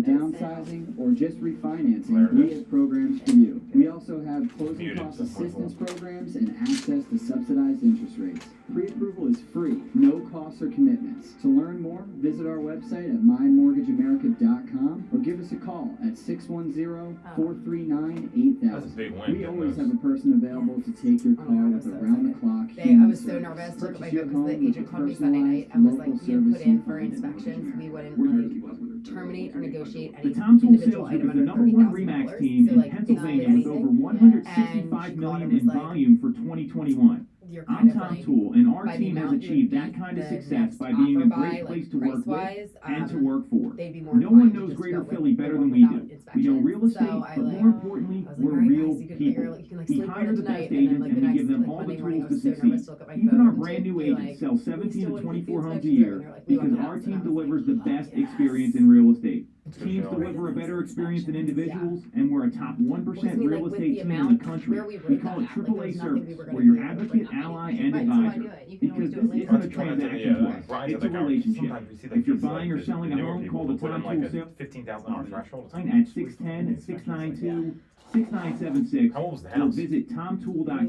downsizing, or just refinancing, we have programs for you. We also have closing cost assistance programs and access to subsidized interest rates. Pre-approval is free, no costs or commitments. To learn more, visit our website at mymortgageamerica.com or give us a call at 610-439-8000. That's a big win. We always have a person available to take your call with around-the-clock I was so nervous to look at my phone because the agent called me Sunday night and was like, we had put in for inspections, we wouldn't terminate or negotiate any individual item under $30,000. Team So in like, Pennsylvania not with over anything. 165 million in volume for 2021. You're I'm kind of Tom like, Toole, and our by the team has amount you achieved would that beat kind of the success next by being a offer great by, place like, to work with price-wise, and to work for. they'd be more No one inclined to knows just Greater go with Philly better the than one we without do. inspection. We know real estate, So I but like, more importantly, I was like, we're all right, real guys, you can people. you can like We sleep on hire it the tonight, best and then agents like and the we next give them like all the Monday morning I tools to was so nervous succeed. to look at my Even phone our and brand new be agents like, sell we 17 still to wouldn't get the 24 homes a inspections year through. And they're like, we because want the our house. team And I was delivers like, the best yes. experience in real estate. Teams show. deliver a better experience than individuals, Yeah. and we're a top 1% Well, 'cause I mean, real like, with estate the team in amount the country. where we We wrote call that it at, like, AAA there's nothing service, we were gonna where your do, like, advocate, not ally, anything. and Right, so I advisor. do it. You can Because always do it this later. isn't a transaction to us. Brian's It's a like, relationship. sometimes we see If you're these, buying or the selling a newer home, people call who the put in Tom like Toole a sales $15,000 threshold. line at 610-692-6976 How old was the or house? visit Built tomtoole.com. in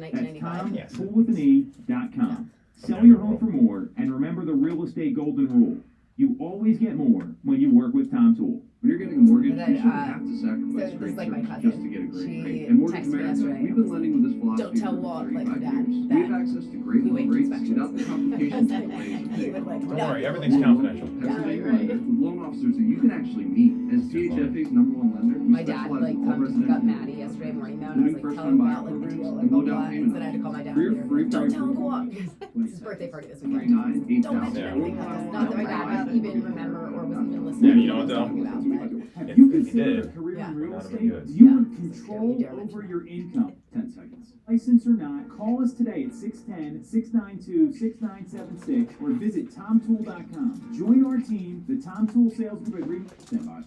That's 1995. Yes. tomtoole.com. Sell your home for more, and remember the real estate golden rule. You always get more when you work with Tom Toole. When you're getting a mortgage, And then, you shouldn't have to sacrifice so this great is like my service cousin. just to get a great She rate. And Mortgage texted me America, yesterday we've and been was lending with this philosophy don't tell for Walt, 35 like, Dad, years. We that have access to great we low wait rates inspections. without the complications and delays of He taking would, like, loans. Don't worry, no. everything's confidential. Pennsylvania right. lender with loan officers that you can actually meet. As THFA's #1 lender, we My dad specialize like in all residential got Maddie mortgages, yesterday morning though, and I was including like telling first-time him buyer about like the deal, programs like and blah low blah. down And payment then I had to call my dad Free- later. free Don't private tell Uncle Walt. approval. It's his birthday party this weekend. 39 Don't mention 8,000. anything that not that my dad would even remember or was even listening. Yeah, you to know what what, I was talking about, but Have If you you considered did, a career yeah. in real That'd be estate? good. You Yeah. want You control dare mention over that. your income. 10 seconds. License or not, call us today at 610-692-6976 or visit tomtoole.com. Join our team, the Tom Toole Sales Group at Stand by.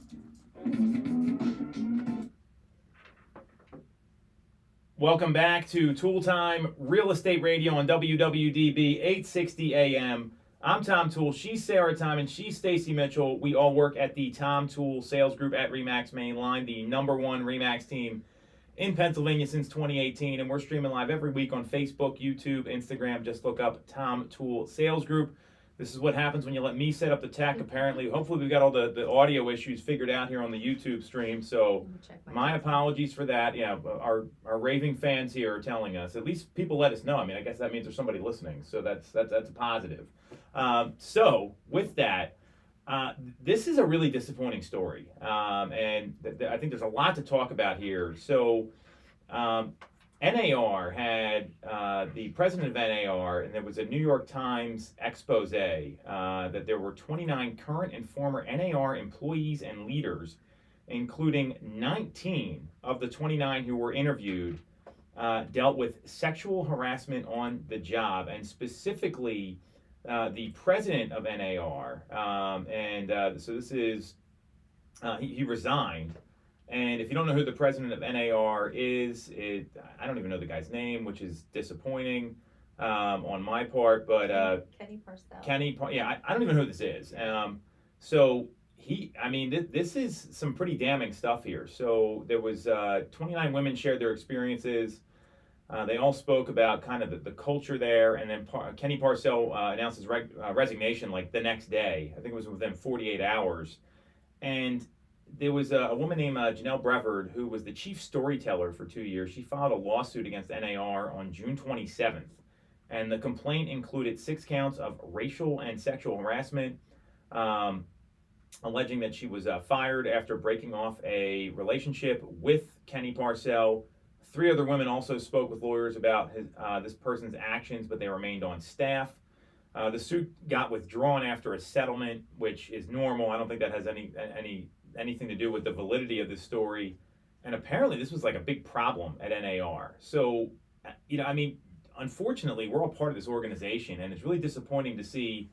Welcome back to Toole Time Real Estate Radio on WWDB 860 AM. I'm Tom Toole, she's Sarah Time, and she's Stacy Mitchell. We all work at the Tom Toole Sales Group at RE/MAX Main Line, the #1 RE/MAX team in Pennsylvania since 2018, and we're streaming live every week on Facebook, YouTube, Instagram. Just look up Tom Toole Sales Group. This is what happens when you let me set up the tech. Apparently, hopefully we've got all the audio issues figured out here on the YouTube stream, so my apologies for that. Yeah, our raving fans here are telling us. At least people let us know. I mean, I guess that means there's somebody listening, so that's a positive. So with that, this is a really disappointing story, and I think there's a lot to talk about here. So NAR had the president of NAR, and there was a New York Times expose that there were 29 current and former NAR employees and leaders, including 19 of the 29 who were interviewed, dealt with sexual harassment on the job, and specifically the president of NAR. So this is, he resigned. And if you don't know who the president of NAR is, I don't even know the guy's name, which is disappointing on my part. But Kenny Parcell. I don't even know who this is. So this is some pretty damning stuff here. So there was 29 women shared their experiences. They all spoke about kind of the culture there, and then Kenny Parcell announced his resignation like the next day. I think it was within 48 hours. And there was a woman named Janelle Brevard, who was the chief storyteller for 2 years. She filed a lawsuit against NAR on June 27th. And the complaint included 6 counts of racial and sexual harassment, alleging that she was fired after breaking off a relationship with Kenny Parcell. 3 other women also spoke with lawyers about this person's actions, but they remained on staff. The suit got withdrawn after a settlement, which is normal. I don't think that has anything to do with the validity of this story. And apparently this was like a big problem at NAR. So, unfortunately, we're all part of this organization, and it's really disappointing to see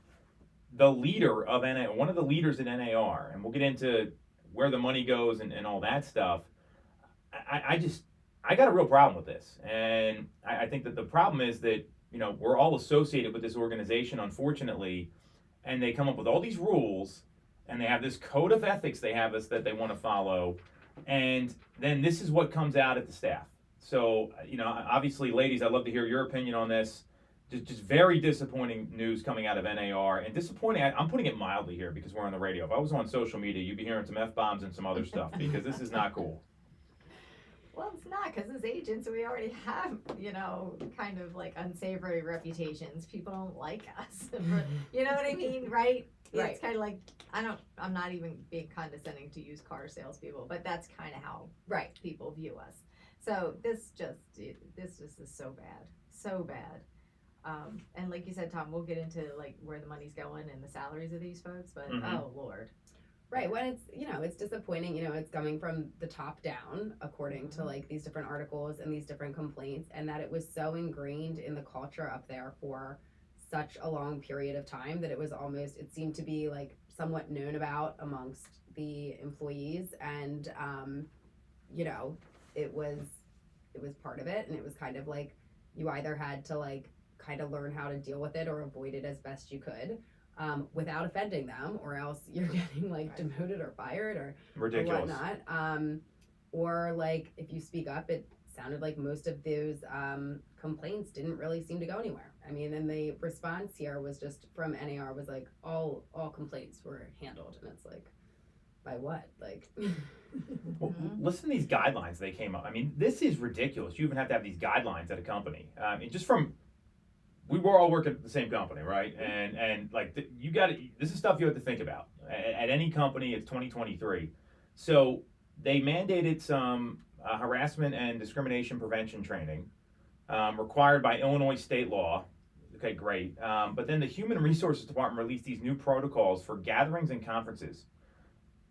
the leader of NAR, one of the leaders at NAR, and we'll get into where the money goes and all that stuff. I got a real problem with this. And I think that the problem is that, we're all associated with this organization, unfortunately, and they come up with all these rules, and they have this code of ethics they have us that they want to follow, and then this is what comes out at the staff. So, obviously, ladies, I'd love to hear your opinion on this. Just very disappointing news coming out of NAR, and disappointing. I'm putting it mildly here because we're on the radio. If I was on social media, you'd be hearing some F-bombs and some other stuff because this is not cool. Well, it's not, because as agents, we already have, kind of like unsavory reputations. People don't like us. You know what I mean, right? Right. It's kind of like, I'm not even being condescending to used car salespeople, but that's kind of how people view us. So this just is so bad. So bad. And like you said, Tom, we'll get into like where the money's going and the salaries of these folks, but oh Lord. Right. When it's, it's disappointing, it's coming from the top down, according to like these different articles and these different complaints, and that it was so ingrained in the culture up there for such a long period of time that it seemed to be like somewhat known about amongst the employees. And, it was part of it. And it was kind of like, you either had to like kind of learn how to deal with it or avoid it as best you could. Without offending them, or else you're getting like demoted or fired or ridiculous or whatnot. Or like if you speak up, it sounded like most of those complaints didn't really seem to go anywhere. I mean, and the response here was just from NAR was like all complaints were handled, and it's like, by what? Like, well, listen to these guidelines they came up. I mean, this is ridiculous. You even have to have these guidelines at a company. We were all working at the same company, right? And like this is stuff you have to think about. At any company, it's 2023. So they mandated some harassment and discrimination prevention training required by Illinois state law. Okay, great. But then the Human Resources Department released these new protocols for gatherings and conferences.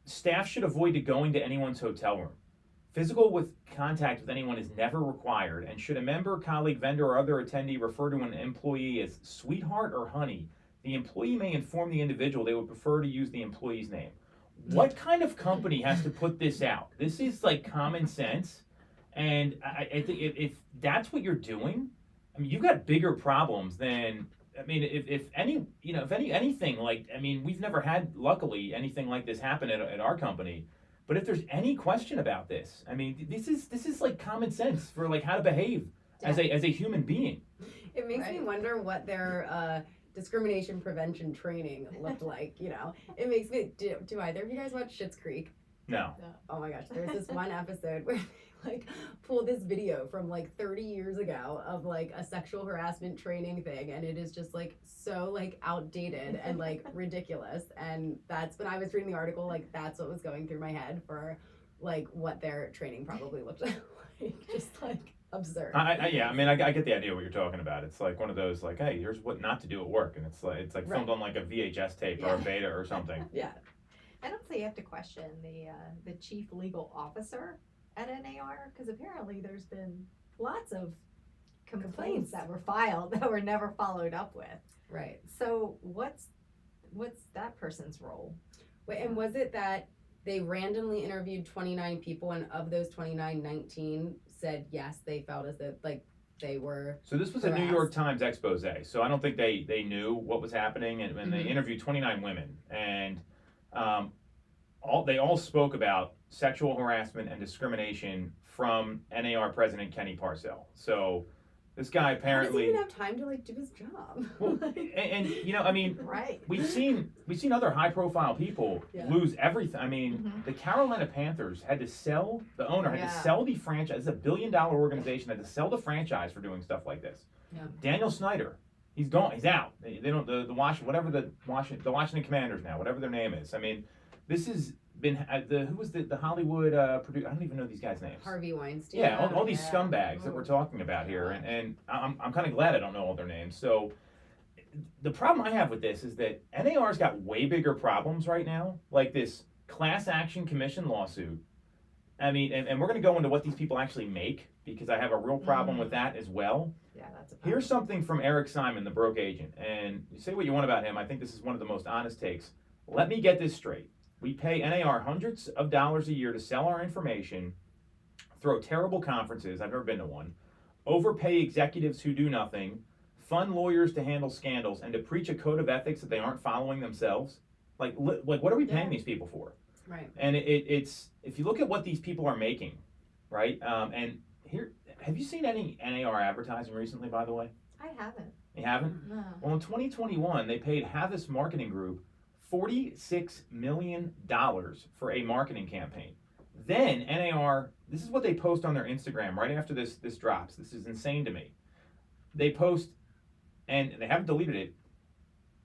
Staff should avoid going to anyone's hotel room. Physical contact with anyone is never required, and should a member, colleague, vendor, or other attendee refer to an employee as sweetheart or honey, the employee may inform the individual they would prefer to use the employee's name. What kind of company has to put this out? This is like common sense, and I think if that's what you're doing, I mean, you've got bigger problems than. I mean, if anything, like, I mean, we've never had, luckily, anything like this happen at our company. But if there's any question about this, I mean, this is like common sense for like how to behave as a human being. It makes me wonder what their discrimination prevention training looked like. It makes me. Do either of you guys watch Schitt's Creek? No. Oh my gosh, there's this one episode where they like pull this video from like 30 years ago of like a sexual harassment training thing, and it is just like so like outdated and like ridiculous. And that's when I was reading the article, like that's what was going through my head for like what their training probably looked like, just like absurd. I get the idea what you're talking about. It's like one of those like, hey, here's what not to do at work, and it's like filmed on like a VHS tape or a beta or something. Yeah. And also you have to question the chief legal officer at NAR, because apparently there's been lots of complaints that were filed that were never followed up with. Right. So what's that person's role? Wait, and was it that they randomly interviewed 29 people, and of those 29, 19 said yes, they felt as if like they were. So this was a New York Times expose. So I don't think they knew what was happening, and they interviewed 29 women, and they all spoke about sexual harassment and discrimination from NAR President Kenny Parcell. So this guy apparently doesn't even have time to like do his job. Well, and I mean, right. We've seen other high profile people lose everything. I mean, the Carolina Panthers had to sell, the owner had to sell the franchise. It's a $1 billion organization, had to sell the franchise for doing stuff like this. Yeah. Daniel Snyder, he's gone. He's out. They don't the Washington Commanders now, whatever their name is. I mean, this has been who was the Hollywood producer? I don't even know these guys' names. Harvey Weinstein. Yeah, all these scumbags that we're talking about here, and I'm kind of glad I don't know all their names. So the problem I have with this is that NAR's got way bigger problems right now, like this class action commission lawsuit. I mean, and we're going to go into what these people actually make, because I have a real problem with that as well. Yeah, that's a problem. Here's something from Eric Simon, the broke agent, and you say what you want about him. I think this is one of the most honest takes. Let me get this straight. We pay NAR hundreds of dollars a year to sell our information, throw terrible conferences, I've never been to one, overpay executives who do nothing, fund lawyers to handle scandals, and to preach a code of ethics that they aren't following themselves. Like what are we paying Yeah. these people for? Right. And it's if you look at what these people are making, right? And here, have you seen any NAR advertising recently? By the way, I haven't. you haven't. No. Well, in 2021, they paid Havas Marketing Group $46 million for a marketing campaign. Then NAR, this is what they post on their Instagram right after this drops. This is insane to me. They post, and they haven't deleted it,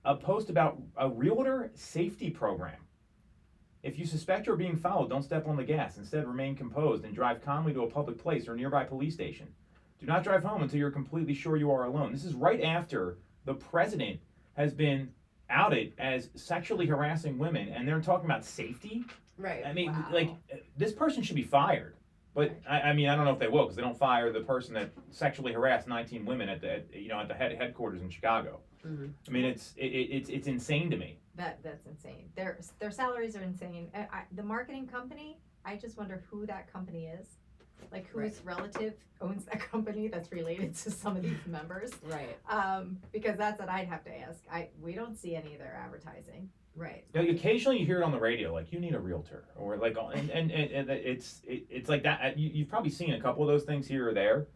a post about a realtor safety program. If you suspect you're being followed, don't step on the gas. Instead, remain composed and drive calmly to a public place or nearby police station. Do not drive home until you're completely sure you are alone. This is right after the president has been outed as sexually harassing women, and they're talking about safety. Right. I mean, Wow. like, this person should be fired. But I mean, I don't know if they will, because they don't fire the person that sexually harassed 19 women at the headquarters in Chicago. Mhm. I mean, it's insane to me. That's insane. Their salaries are insane. The marketing company, I just wonder who that company is. Like whose relative owns that company that's related to some of these members. Right. Because that's what I'd have to ask. We don't see any of their advertising. Right. Like, occasionally you hear it on the radio, like, you need a realtor, or like, and it's like that. You've probably seen a couple of those things here or there.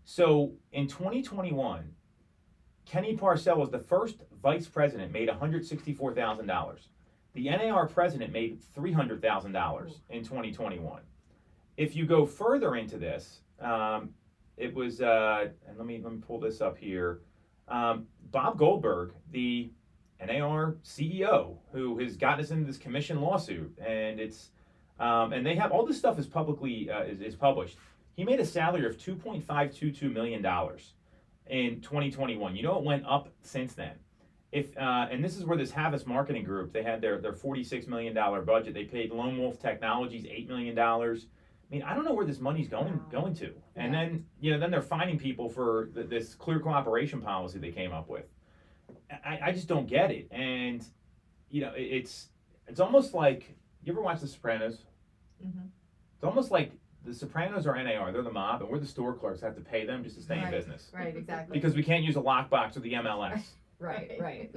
So in 2021, Kenny Parcell was the first vice president, made $164,000. The NAR president made $300,000 in 2021. If you go further into this, it was, and let me pull this up here. Bob Goldberg, the NAR CEO, who has gotten us into this commission lawsuit, and and they have all this stuff is publicly is published. He made a salary of $2.522 million in 2021. You know, it went up since then. And this is where this Havas Marketing Group, they had their $46 million budget. They paid Lone Wolf Technologies $8 million. I mean, I don't know where this money's going to. And then then they're fining people for this clear cooperation policy they came up with. I just don't get it. And it's almost like, you ever watch The Sopranos? Mm-hmm. It's almost like The Sopranos are NAR, they're the mob, and we're the store clerks, have to pay them just to stay in business. Right, exactly. Because we can't use a lockbox or the MLS. Right.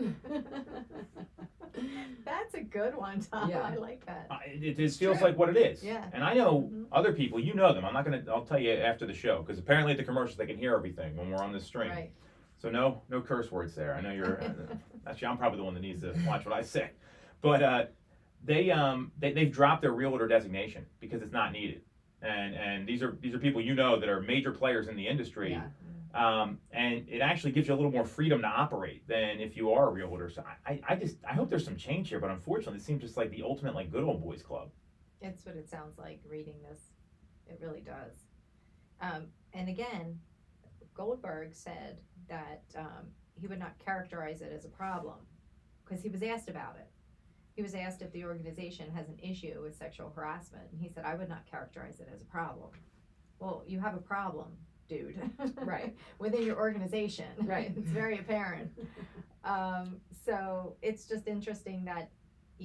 That's a good one, Tom. Yeah. I like that. It feels True. like what it is. Yeah. And I know Mhm. other people, you know them. I'll tell you after the show, because apparently at the commercials they can hear everything when we're on this stream. Right. So no curse words there. I know you're, actually I'm probably the one that needs to watch what I say. But they've dropped their realtor designation because it's not needed. And these are people that are major players in the industry. Yeah. And it actually gives you a little more freedom to operate than if you are a realtor. So I hope there's some change here, but unfortunately it seems just like the ultimate like good old boys club. It's what it sounds like reading this. It really does. And again, Goldberg said that he would not characterize it as a problem because he was asked about it. He was asked if the organization has an issue with sexual harassment, and he said, I would not characterize it as a problem. Well, you have a problem, dude. Right. Within your organization. Right. It's very apparent. So it's just interesting that, he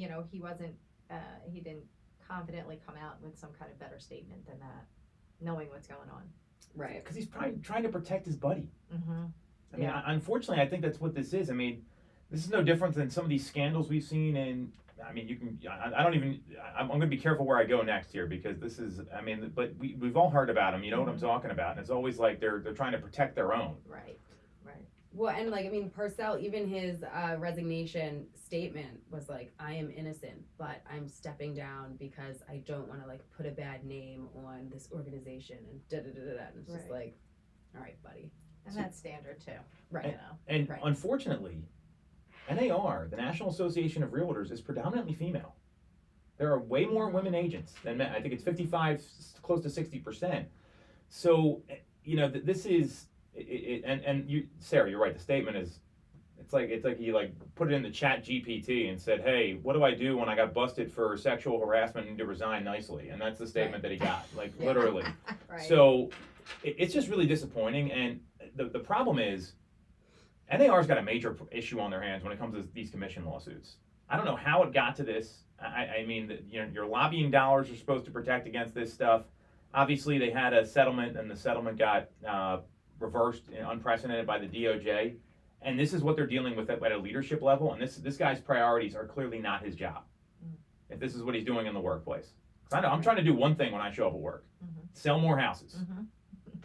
didn't confidently come out with some kind of better statement than that, knowing what's going on. Right. Because he's trying to protect his buddy. Mm-hmm. I mean, unfortunately, I think that's what this is. I mean, this is no different than some of these scandals we've seen. And I mean, I'm going to be careful where I go next here, because this is, I mean, but we've all heard about them. You know what I'm talking about. And it's always like they're trying to protect their own. Right. Well, and Parcell, even his resignation statement was like, I am innocent, but I'm stepping down because I don't want to put a bad name on this organization and da-da-da-da-da. And it's just like, all right, buddy. And that's standard too. Right. And Right. Unfortunately, NAR, the National Association of Realtors, is predominantly female. There are way more women agents than men. I think it's 55, close to 60%. So, this is, and Sarah, you're right. The statement is, it's like you put it in the chat GPT and said, hey, what do I do when I got busted for sexual harassment and need to resign nicely? And that's the statement that he got, literally. Right. So it's just really disappointing. And the problem is, NAR's got a major issue on their hands when it comes to these commission lawsuits. I don't know how it got to this. I mean, your lobbying dollars are supposed to protect against this stuff. Obviously, they had a settlement, and the settlement got reversed and unprecedented by the DOJ. And this is what they're dealing with at a leadership level. And this guy's priorities are clearly not his job. If this is what he's doing in the workplace. 'Cause I know I'm trying to do one thing when I show up at work: sell more houses.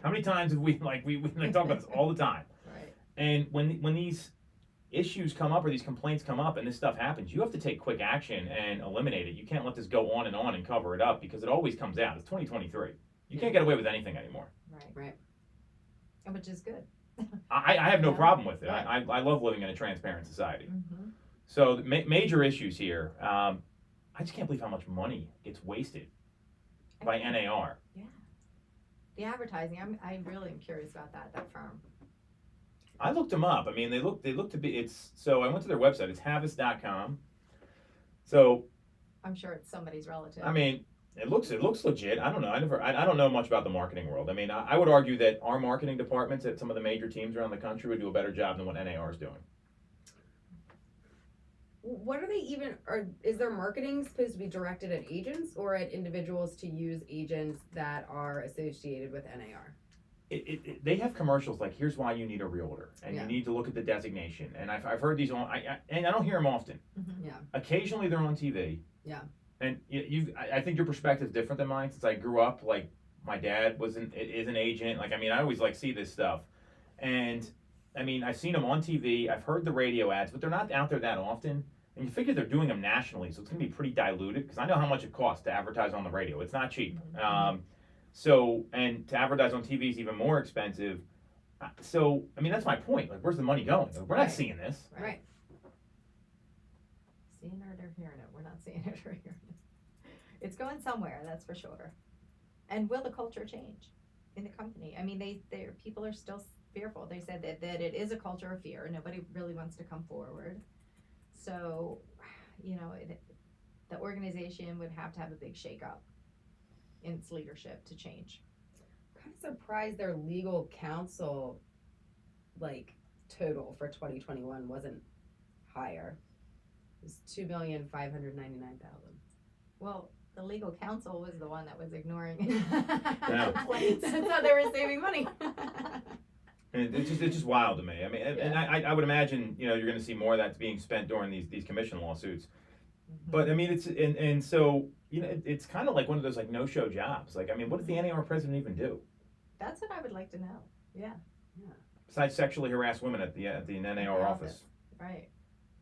How many times have we talk about this all the time? Right. And when these issues come up or these complaints come up and this stuff happens, you have to take quick action and eliminate it. You can't let this go on and cover it up, because it always comes out. It's 2023. You can't get away with anything anymore. Right. And which is good. I have no Yeah. problem with it. Right. I love living in a transparent society. Mm-hmm. So major issues here. I just can't believe how much money gets wasted by NAR. Yeah. The advertising, I really am curious about that firm. I looked them up. I mean, they look to be. So I went to their website. It's Havas.com. So I'm sure it's somebody's relative. I mean, it looks legit. I don't know. I don't know much about the marketing world. I mean, I would argue that our marketing departments at some of the major teams around the country would do a better job than what NAR is doing. What are they even, is their marketing supposed to be directed at agents or at individuals to use agents that are associated with NAR? They have commercials like, here's why you need a realtor, and Yeah. you need to look at the designation. And I've heard these on, and I don't hear them often. Mm-hmm. Yeah. Occasionally they're on TV. Yeah. And I think your perspective is different than mine, since I grew up, like, my dad is an agent. Like, I mean, I always see this stuff. And I mean, I've seen them on TV, I've heard the radio ads, but they're not out there that often. And you figure they're doing them nationally, so it's going to be pretty diluted, because I know how much it costs to advertise on the radio. It's not cheap. So, and to advertise on TV is even more expensive. So, I mean, that's my point. Like, where's the money going? Like, we're not Right. seeing this. Right. Seeing it or hearing it. We're not seeing it or hearing it. It's going somewhere, that's for sure. And will the culture change in the company? I mean, people are still fearful. They said that it is a culture of fear. Nobody really wants to come forward. So, the organization would have to have a big shakeup in its leadership to change. I'm kind of surprised their legal counsel, total for 2021 wasn't higher. It was $2,599,000. Well, the legal counsel was the one that was ignoring Yeah. complaints. That's how they were saving money. And it's just wild to me. I mean, and I would imagine, you're going to see more of that being spent during these commission lawsuits. But I mean, so it's kind of like one of those no-show jobs. Like, I mean, what does the NAR president even do That's what I would like to know. Yeah, besides sexually harass women at the NAR office? right.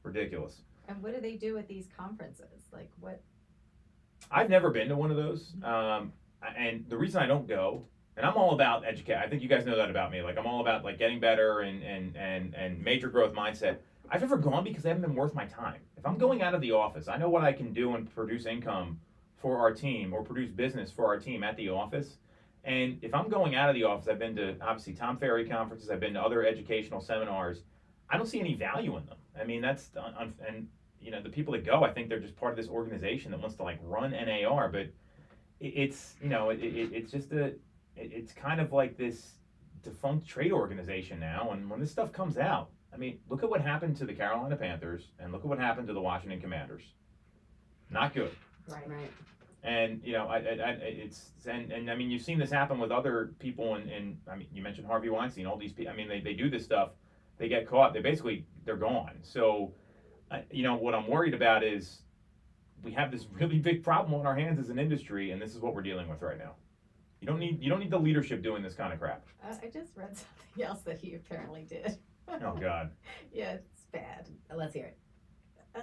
Ridiculous. And what do they do at these conferences? Like what? I've never been to one of those, and the reason I don't go, and I'm all about educate. I think you guys know that about me. Like, I'm all about getting better and major growth mindset. I've never gone because they haven't been worth my time. If I'm going out of the office, I know what I can do and produce income for our team or produce business for our team at the office. And if I'm going out of the office, I've been to obviously Tom Ferry conferences, I've been to other educational seminars. I don't see any value in them. I mean, that's and the people that go, I think they're just part of this organization that wants to run NAR, but it's just it's kind of like this defunct trade organization now. And when this stuff comes out, I mean, look at what happened to the Carolina Panthers and look at what happened to the Washington Commanders. Not good. Right. And and I mean, you've seen this happen with other people, and I mean, you mentioned Harvey Weinstein. All these people, I mean, they do this stuff, they get caught, they're gone. So, what I'm worried about is we have this really big problem on our hands as an industry, and this is what we're dealing with right now. You don't need the leadership doing this kind of crap. I just read something else that he apparently did. Oh God. Yeah, it's bad. Let's hear it. Ugh.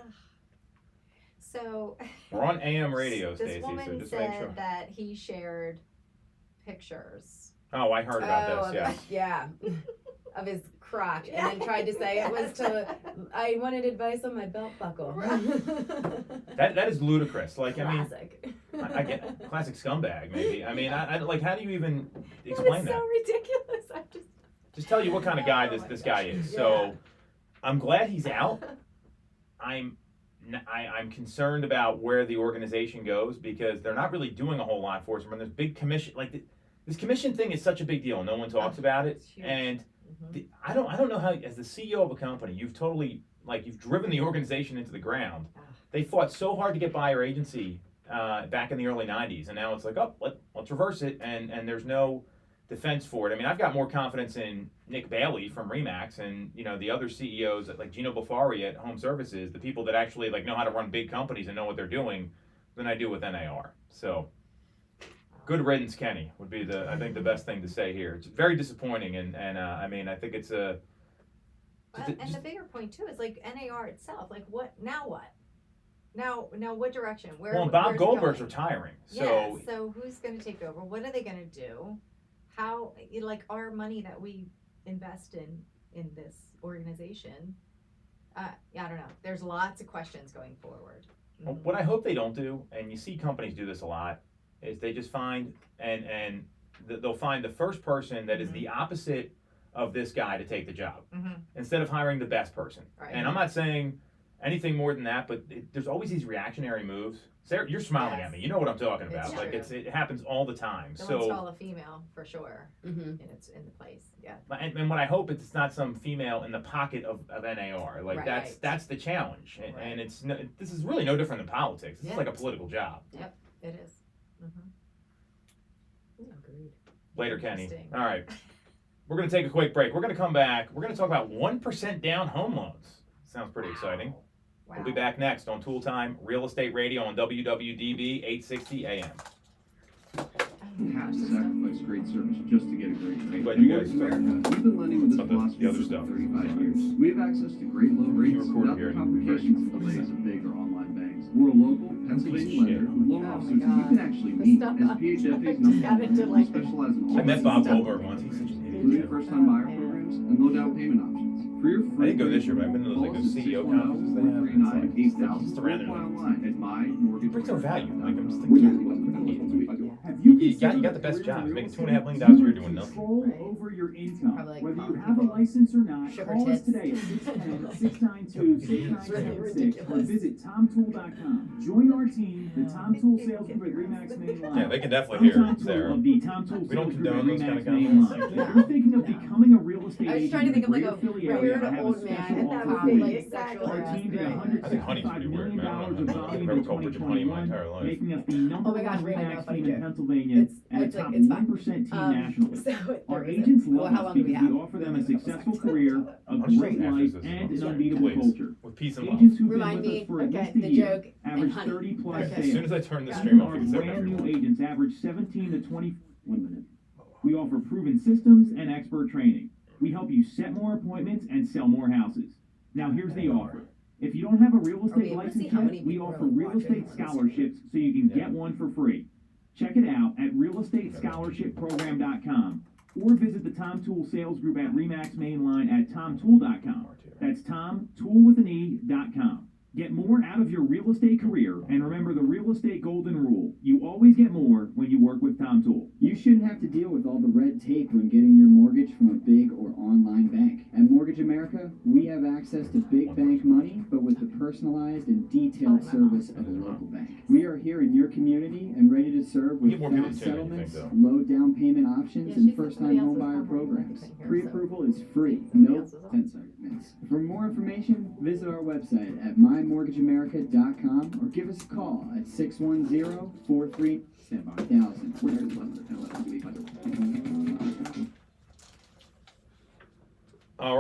So We're on AM radio, this Stacey, woman so just said make sure. that he shared pictures. Oh, I heard about this. Yeah. Of his crotch, and then tried to say it was I wanted advice on my belt buckle. That is ludicrous. Like, Classic. I mean, I get classic scumbag. Maybe. I mean, I how do you even That explain is that? so ridiculous. I'm Just tell you what kind of guy Oh this my guy gosh. is. So, I'm glad he's out. I'm concerned about where the organization goes because they're not really doing a whole lot for us. When there's big commission, this commission thing is such a big deal. No one talks about it, It's huge. and I don't know how, as the CEO of a company, you've totally you've driven the organization into the ground. They fought so hard to get buyer agency back in the early '90s, and now it's let's reverse it, and there's no defense for it. I mean, I've got more confidence in Nick Bailey from Remax and, you know, the other CEOs like Gino Bafari at Home Services, the people that actually like know how to run big companies and know what they're doing, than I do with NAR. So good riddance, Kenny, would be I think the best thing to say here. It's very disappointing, and I mean, I think it's a. And the bigger point too is like NAR itself. Like what now? Now what direction? Well, Bob where's it Goldberg's going? retiring, Yeah. so So who's going to take over? What are they going to do? How like our money that we invest in this organization? I don't know. There's lots of questions going forward. well, what I hope they don't do, and you see companies do this a lot, is they just find and they'll find the first person that is the opposite of this guy to take the job instead of hiring the best person. Right. And I'm not saying anything more than that, but there's always these reactionary moves. Sarah, you're smiling Yes. at me. You know what I'm talking It's about. Like true. it happens all the time. They'll So install a female for sure, Mm-hmm. and it's in the place. Yeah. and what I hope is it's not some female in the pocket of NAR. Like Right. that's the challenge. And Right. it's this is really no different than politics. This Yeah. is like a political job. It is. Agreed. Later, Kenny. Interesting. All right. We're going to take a quick break. We're going to come back. We're going to talk about 1% down home loans. Sounds pretty exciting. Wow. We'll be back next on Toole Time Real Estate Radio on WWDB 860 AM. Have to sacrifice great service just to get a great rate. Glad In you guys Mortgage America, we've been lending with this Some of the philosophy other for stuff. 35 years. We have access to great low rates recorded without here the and complications and delays of big or online banks. We're a local Pennsylvania lender with loan Oh my officers that you God. can actually The meet stuff as up. PHFA's I number just got one. into, We like, specialize in all I met kinds Bob of stuff, Goldberg once. He's such an including idiot. first-time buyer Yeah. programs and low down payment options. For your I free didn't go this year, but I've been to like those CEO conferences they have. It's like, just around there. Apply online at mymortgage. Brings no value. Like, I'm just We're thinking, usually what an idiot. Have You got the best jobs, making $2.5 million a year doing nothing. Control Right. over your income. Probably like Whether you calling have a people license or not, sugar call us tits. today at 610-692-6976 Really or ridiculous. visit TomToole.com. Join our team, the Tom Toole Sales Group at Remax Main Line. Yeah, they can definitely I'm hear Tom Toole Sarah. of the Tom Toole We don't Sales Group at condone those kind Remax of Main comments. Line. If you're thinking of becoming a real estate I was agent trying to think of like in a the Greater Philly weird area, I have a old man special at offer that for you. like Exactly. sexual Our team did harassment. I think honey's $165 pretty weird, million man. I don't of know. volume Never in called Bridget honey my 2021, entire life. making us the number Oh my gosh, one wait, I know a Remax funny team in joke. Pennsylvania It's and a like top it's fine. 1% team nationally. So Our there is agents it. Well, love how us long do we because we have? offer them a successful career, a I'm just great after life, this is and on. an Sorry, unbeatable please. culture. With peace and love. Agents who've Remind been with me, us for at okay, least a the year joke and average honey. 30 plus Okay. As soon sales. as I turn the Yeah. stream Even off, our you can say brand whatever you new want. agents average 17 to 21 minutes. We offer proven systems and expert training. We help you set more appointments and sell more houses. Now here's the offer. If you don't have a real Are we estate able to license see how many yet, we people are offer like real watching estate on this scholarships so you can Yeah. get one for free. Check it out at realestateScholarshipProgram.com or visit the Tom Toole Sales Group at Remax Main Line at TomToole.com. That's TomToole.com. Get more out of your real estate career and remember the real estate golden rule. You always get more when you work with Tom Toole. You shouldn't have to deal with all the red tape when getting your mortgage from a big or online bank. At Mortgage America, we have access to big bank money, but with the personalized and detailed service of a local bank. We are here in your community and ready to serve with Get more people fast to tune in, you settlements, think, low down payment options, Yeah, and she said first-time somebody home else buyer was programs. commenting, I couldn't hear, Pre-approval is free, Somebody no else was on. 10 seconds. For more information, visit our website at mymortgageamerica.com or give us a call at 610-43 Stand by. 1000. We're here to lend the 10-11. All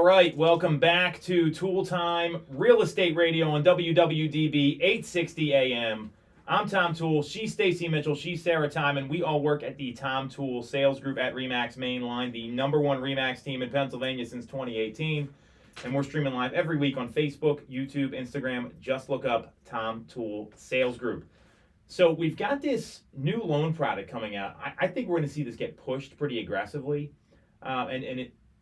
right. Welcome back to Toole Time Real Estate Radio on WWDB 860 AM. I'm Tom Toole. She's Stacy Mitchell. She's Sarah Time, and we all work at the Tom Toole Sales Group at Remax Main Line, the number one Remax team in Pennsylvania since 2018. And we're streaming live every week on Facebook, YouTube, Instagram. Just look up Tom Toole Sales Group. So we've got this new loan product coming out. I think we're going to see this get pushed pretty aggressively,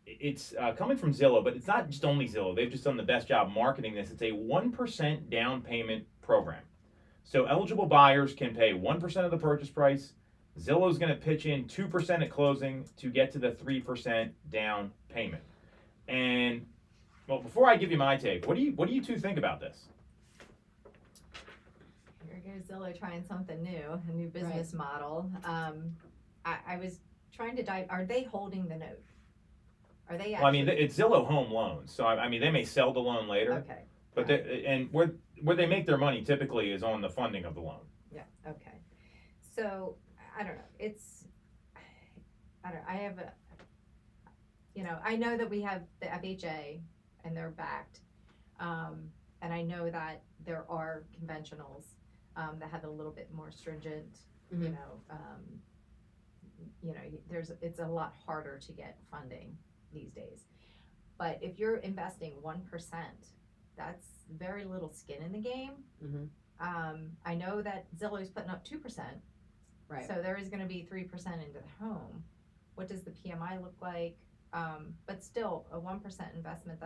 it's coming from Zillow, but it's not just only Zillow. They've just done the best job marketing this. It's a 1% down payment program. So eligible buyers can pay 1% of the purchase price. Zillow's going to pitch in 2% at closing to get to the 3% down payment. And well, before I give you my take, what do you two think about this? Here goes Zillow trying something new, a new business model. I was trying to dive. Are they holding the note? Are they? Well, I mean, it's Zillow Home Loans, so I mean, they may sell the loan later, Okay. but and where they make their money typically is on the funding of the loan. Yeah. Okay. So I don't know. I have a, I know that we have the FHA and they're backed. And I know that there are conventionals, that have a little bit more stringent, Mhm. it's a lot harder to get funding these days. But if you're investing 1%, that's very little skin in the game. Mhm. I know that Zillow's putting up 2%. Right. So there is gonna be 3% into the home. What does the PMI look like? But still, a 1% investment,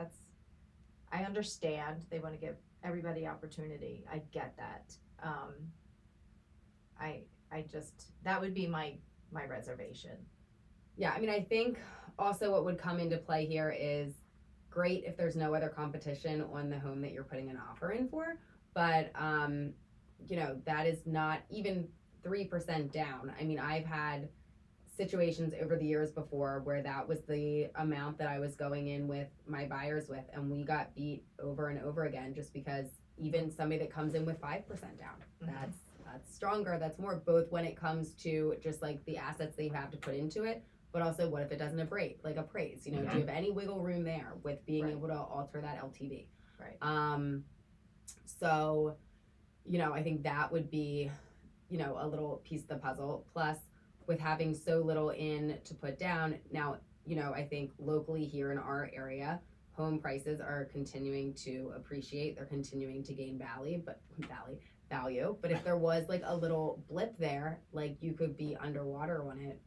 I understand they wanna give everybody opportunity. I get that. I just, that would be my reservation. Yeah, I mean, I think also what would come into play here is great if there's no other competition on the home that you're putting an offer in for, but that is not even 3% down. I mean, I've had situations over the years before where that was the amount that I was going in with my buyers with, and we got beat over and over again just because even somebody that comes in with 5% down, that's stronger, that's more, both when it comes to just like the assets that you have to put into it, but also what if it doesn't appraise, do you have any wiggle room there with being Right. able to alter that LTV? Right. So, I think that would be, a little piece of the puzzle. Plus, with having so little in to put down, now, I think locally here in our area, home prices are continuing to appreciate. They're continuing to gain value. But if there was like a little blip there, like you could be underwater on it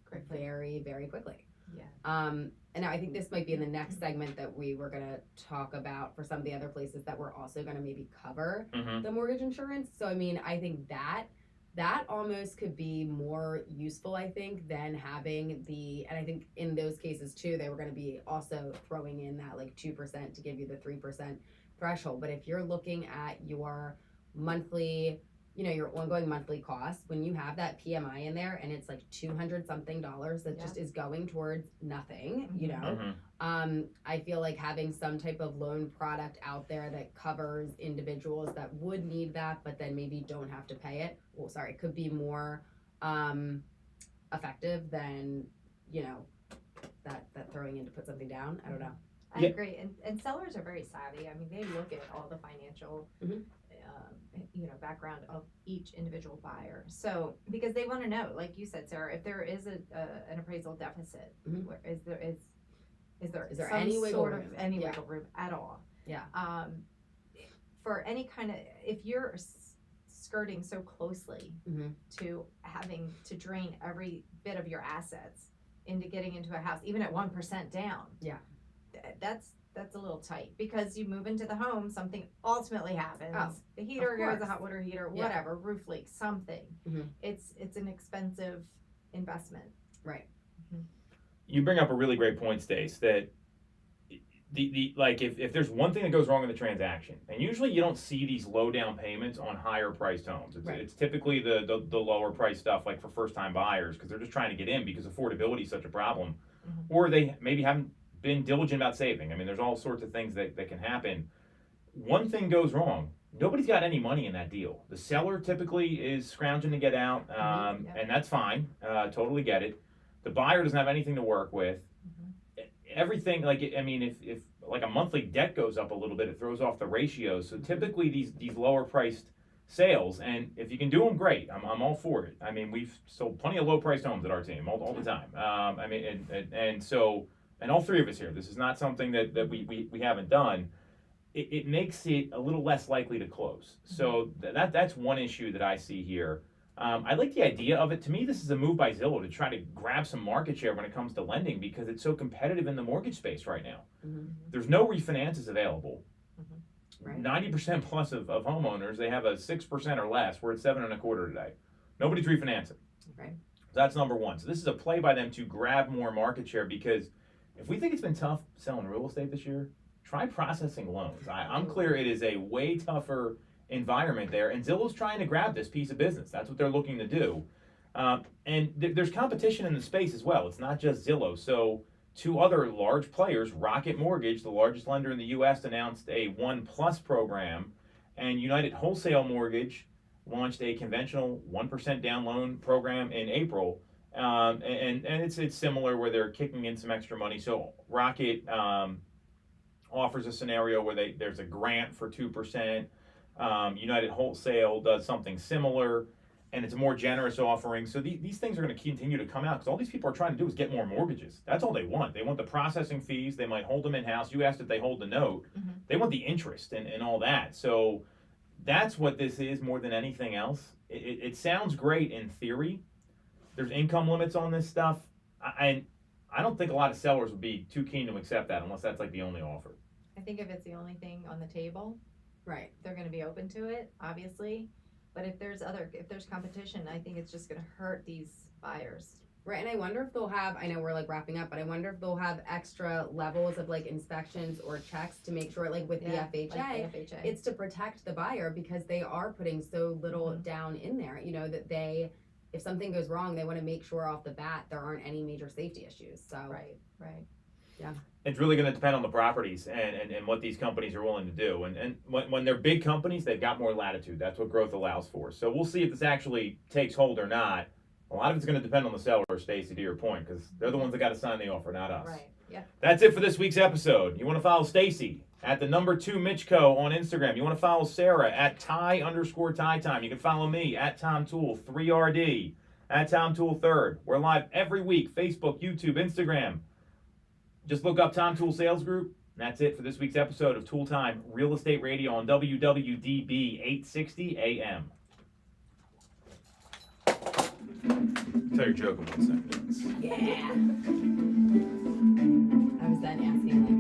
Quickly. very, very quickly. Yeah. And now I think this might be in the next segment that we were gonna talk about for some of the other places that we're also gonna maybe cover Mhm. the mortgage insurance. So I mean, I think that almost could be more useful, I think, than having and I think in those cases too, they were gonna be also throwing in that like 2% to give you the 3% threshold. But if you're looking at your monthly, your ongoing monthly costs, when you have that PMI in there and it's like $200 something that Yeah. just is going towards nothing, Mhm. I feel like having some type of loan product out there that covers individuals that would need that, but then maybe don't have to pay it. Well, sorry, could be more effective than, that throwing in to put something down. I don't know. I Yeah. agree, and sellers are very savvy. I mean, they look at all the financial, Mhm. background of each individual buyer. So because they want to know, like you said, Sarah, if there is an appraisal deficit, Mhm. where is there there some any wiggle sort room? of any Yeah. wiggle room at all? Yeah. For any kind of, if you're skirting so closely Mhm. to having to drain every bit of your assets into getting into a house, even at 1% down. Yeah. That's a little tight, because you move into the home, something ultimately happens. Oh, the heater of goes, the course. hot water heater, Yeah. whatever, roof leak, something. Mhm. It's an expensive investment. Right. You bring up a really great point, Stace, that the like if there's one thing that goes wrong in the transaction, and usually you don't see these low down payments on higher priced homes. Right. It's typically the lower price stuff, like for first time buyers, because they're just trying to get in because affordability is such a problem, or they maybe haven't been diligent about saving. I mean, there's all sorts of things that can happen. One thing goes wrong. Nobody's got any money in that deal. The seller typically is scrounging to get out, Yeah. and that's fine. Totally get it. The buyer doesn't have anything to work with. Everything, if like a monthly debt goes up a little bit, it throws off the ratios. So typically these lower priced sales, and if you can do them, great. I'm all for it. I mean, we've sold plenty of low priced homes at our team all the time. And all three of us here, this is not something that we haven't done. It makes it a little less likely to close. So that's one issue that I see here. I like the idea of it. To me, this is a move by Zillow to try to grab some market share when it comes to lending, because it's so competitive in the mortgage space right now. Mhm. There's no refinances available. Right. 90% plus of homeowners, they have a 6% or less. We're at 7.25% today. Nobody's refinancing. Right. That's number one. So this is a play by them to grab more market share, because if we think it's been tough selling real estate this year, try processing loans. I'm clear it is a way tougher environment there, and Zillow's trying to grab this piece of business. That's what they're looking to do. And there's competition in the space as well. It's not just Zillow. So two other large players, Rocket Mortgage, the largest lender in the U.S., announced a 1+ program, and United Wholesale Mortgage launched a conventional 1% down loan program in April. and it's similar where they're kicking in some extra money. So Rocket offers a scenario where there's a grant for 2%. United Wholesale does something similar, and it's a more generous offering. So these things are going to continue to come out because all these people are trying to do is get more mortgages. That's all they want. They want the processing fees. They might hold them in-house. You asked if they hold the note. Mm-hmm. They want the interest and all that. So that's what this is more than anything else. It sounds great in theory. There's income limits on this stuff. I don't think a lot of sellers would be too keen to accept that unless that's like the only offer. I think if it's the only thing on the table, Right. they're going to be open to it, obviously. But if there's competition, I think it's just going to hurt these buyers. Right, and I wonder if they'll have, I know we're like wrapping up, but I wonder if they'll have extra levels of like inspections or checks to make sure, like with Yeah, the FHA, like the FHA. it's to protect the buyer because they are putting so little Mhm. down in there, you know, that if something goes wrong, they want to make sure off the bat there aren't any major safety issues. So, Right. It's really going to depend on the properties and what these companies are willing to do. And when they're big companies, they've got more latitude. That's what growth allows for. So we'll see if this actually takes hold or not. A lot of it's going to depend on the seller, Stacy, to your point, because they're the ones that got to sign the offer, not us. Right. Yeah. That's it for this week's episode. You want to follow Stacy at the #2 Mitchco on Instagram. You want to follow Sarah at Ty_Ty Time. You can follow me at Tom Toole 3RD, at Tom Toole 3rd. We're live every week, Facebook, YouTube, Instagram. Just look up Tom Toole Sales Group. And that's it for this week's episode of Toole Time Real Estate Radio on WWDB 860 AM. Tell your joke in 1 second. yeah. I was then asking like,